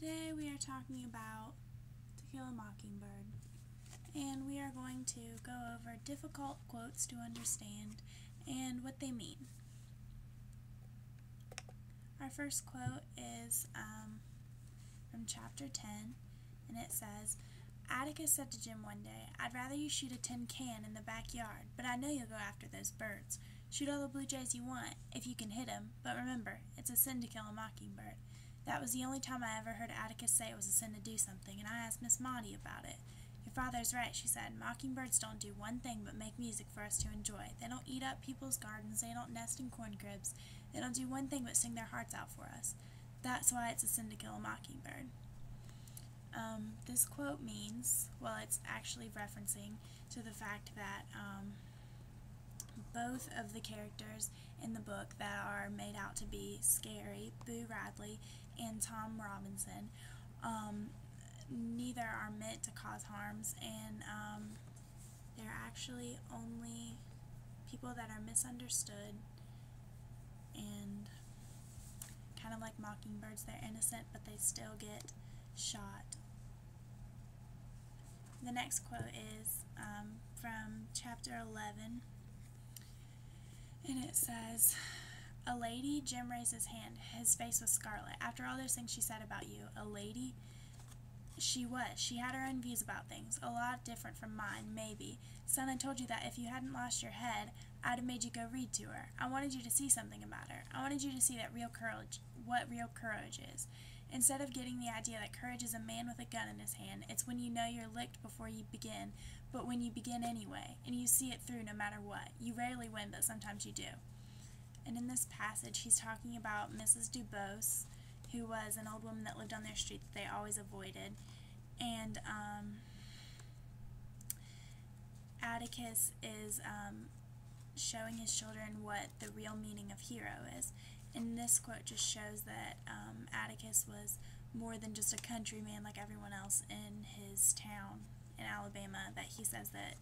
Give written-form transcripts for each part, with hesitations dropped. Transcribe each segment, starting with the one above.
Today we are talking about To Kill a Mockingbird, and we are going to go over difficult quotes to understand and what they mean. Our first quote is from chapter 10, and it says, Atticus said to Jim one day, I'd rather you shoot a tin can in the backyard, but I know you'll go after those birds. Shoot all the blue jays you want, if you can hit 'em, but remember, it's a sin to kill a mockingbird. That was the only time I ever heard Atticus say it was a sin to do something, and I asked Miss Maudie about it. Your father's right, she said. Mockingbirds don't do one thing but make music for us to enjoy. They don't eat up people's gardens, they don't nest in corn cribs, they don't do one thing but sing their hearts out for us. That's why it's a sin to kill a mockingbird. This quote means, well, it's actually referencing to the fact that both of the characters in the book that are made out to be scary, Boo Radley and Tom Robinson, neither are meant to cause harms, and they're actually only people that are misunderstood, and kind of like mockingbirds, they're innocent, but they still get shot. The next quote is from chapter 11, and it says, A lady? Jim raised his hand. His face was scarlet. After all those things she said about you, a lady? She was. She had her own views about things, a lot different from mine, maybe. Son, I told you that if you hadn't lost your head, I'd have made you go read to her. I wanted you to see something about her. I wanted you to see what real courage is. Instead of getting the idea that courage is a man with a gun in his hand, it's when you know you're licked before you begin, but when you begin anyway, and you see it through no matter what. You rarely win, but sometimes you do. And in this passage, he's talking about Mrs. Dubose, who was an old woman that lived on their street that they always avoided, and Atticus is showing his children what the real meaning of hero is. And this quote just shows that Atticus was more than just a countryman like everyone else in his town in Alabama, that he says that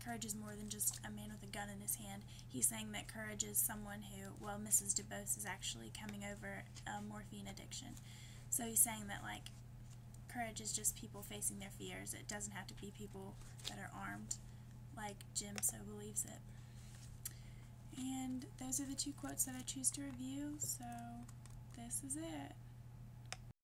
courage is more than just a man with a gun in his hand. He's saying that courage is someone who, well, Mrs. Dubose is actually coming over a morphine addiction. So he's saying that, like, courage is just people facing their fears. It doesn't have to be people that are armed, like Jim so believes it. And those are the two quotes that I choose to review, so this is it.